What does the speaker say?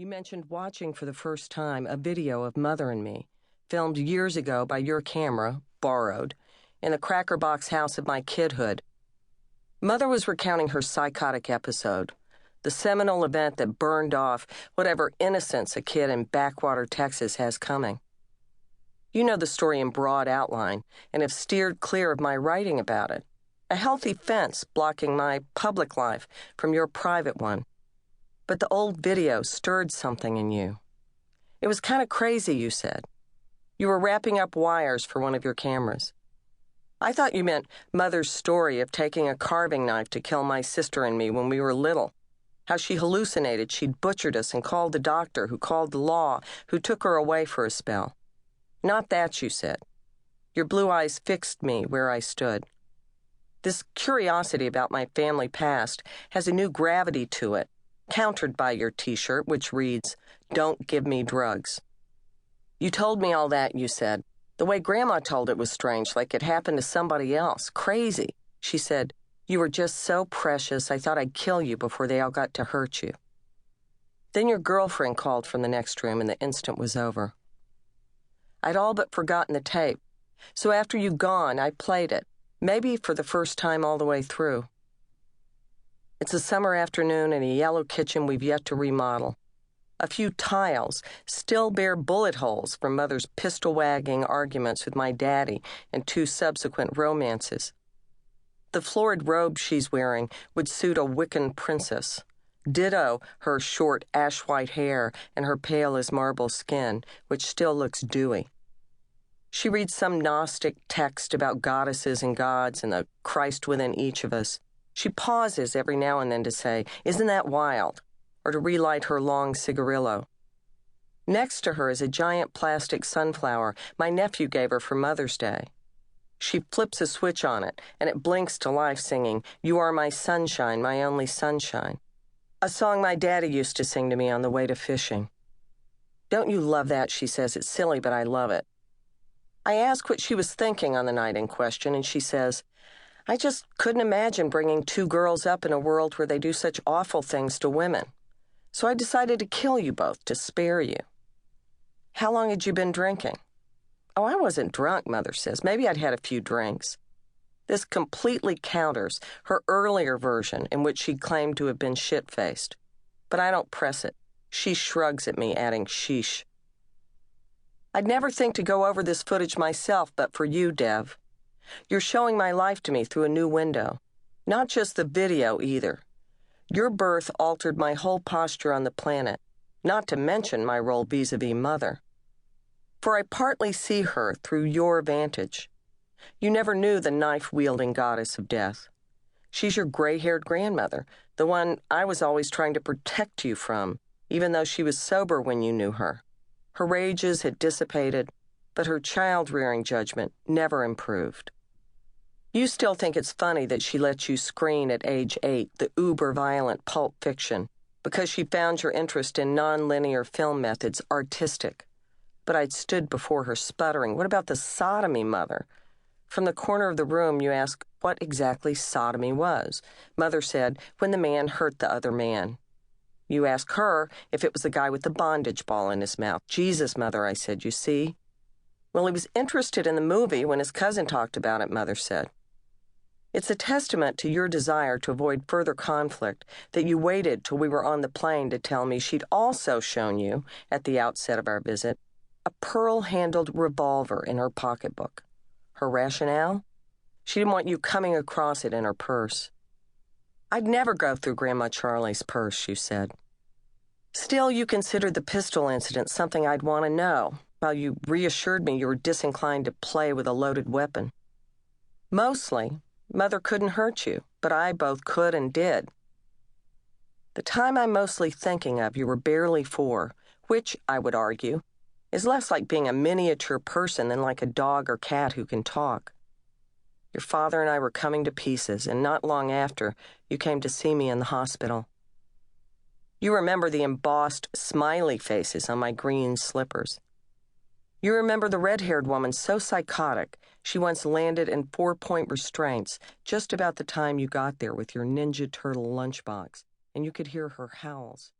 You mentioned watching for the first time a video of Mother and me, filmed years ago by your camera, borrowed, in the cracker box house of my kidhood. Mother was recounting her psychotic episode, the seminal event that burned off whatever innocence a kid in backwater Texas has coming. You know the story in broad outline and have steered clear of my writing about it, a healthy fence blocking my public life from your private one. But the old video stirred something in you. It was kind of crazy, you said. You were wrapping up wires for one of your cameras. I thought you meant Mother's story of taking a carving knife to kill my sister and me when we were little. How she hallucinated she'd butchered us and called the doctor, who called the law, who took her away for a spell. Not that, you said. Your blue eyes fixed me where I stood. This curiosity about my family past has a new gravity to it, countered by your t-shirt, which reads, "Don't give me drugs." You told me all that, you said. The way Grandma told it was strange, like it happened to somebody else. Crazy. She said, "You were just so precious, I thought I'd kill you before they all got to hurt you." Then your girlfriend called from the next room and the instant was over. I'd all but forgotten the tape, so after you'd gone, I played it, maybe for the first time all the way through. It's a summer afternoon in a yellow kitchen we've yet to remodel. A few tiles still bear bullet holes from Mother's pistol-wagging arguments with my daddy and 2 subsequent romances. The florid robe she's wearing would suit a Wiccan princess. Ditto her short ash-white hair and her pale-as-marble skin, which still looks dewy. She reads some Gnostic text about goddesses and gods and the Christ within each of us. She pauses every now and then to say, "Isn't that wild?" or to relight her long cigarillo. Next to her is a giant plastic sunflower my nephew gave her for Mother's Day. She flips a switch on it, and it blinks to life singing, "You are my sunshine, my only sunshine," a song my daddy used to sing to me on the way to fishing. "Don't you love that?" she says. "It's silly, but I love it." I ask what she was thinking on the night in question, and she says, "I just couldn't imagine bringing 2 girls up in a world where they do such awful things to women. So I decided to kill you both, to spare you." How long had you been drinking? "Oh, I wasn't drunk," Mother says. "Maybe I'd had a few drinks." This completely counters her earlier version in which she claimed to have been shit-faced. But I don't press it. She shrugs at me, adding, "Sheesh." I'd never think to go over this footage myself but for you, Dev. You're showing my life to me through a new window. Not just the video, either. Your birth altered my whole posture on the planet, not to mention my role vis-a-vis Mother. For I partly see her through your vantage. You never knew the knife-wielding goddess of death. She's your gray-haired grandmother, the one I was always trying to protect you from, even though she was sober when you knew her. Her rages had dissipated, but her child-rearing judgment never improved. You still think it's funny that she let you screen at age 8 the uber-violent pulp fiction because she found your interest in non-linear film methods artistic. But I'd stood before her sputtering, "What about the sodomy, Mother?" From the corner of the room, you asked what exactly sodomy was. Mother said, "When the man hurt the other man." You asked her if it was the guy with the bondage ball in his mouth. "Jesus, Mother," I said, "you see?" "Well, he was interested in the movie when his cousin talked about it," Mother said. It's a testament to your desire to avoid further conflict that you waited till we were on the plane to tell me she'd also shown you, at the outset of our visit, a pearl-handled revolver in her pocketbook. Her rationale? She didn't want you coming across it in her purse. "I'd never go through Grandma Charlie's purse," you said. Still, you considered the pistol incident something I'd want to know, while you reassured me you were disinclined to play with a loaded weapon. Mostly, Mother couldn't hurt you, but I both could and did. The time I'm mostly thinking of, you were barely 4, which, I would argue, is less like being a miniature person than like a dog or cat who can talk. Your father and I were coming to pieces, and not long after, you came to see me in the hospital. You remember the embossed smiley faces on my green slippers. You remember the red-haired woman so psychotic she once landed in 4-point restraints just about the time you got there with your Ninja Turtle lunchbox, and you could hear her howls.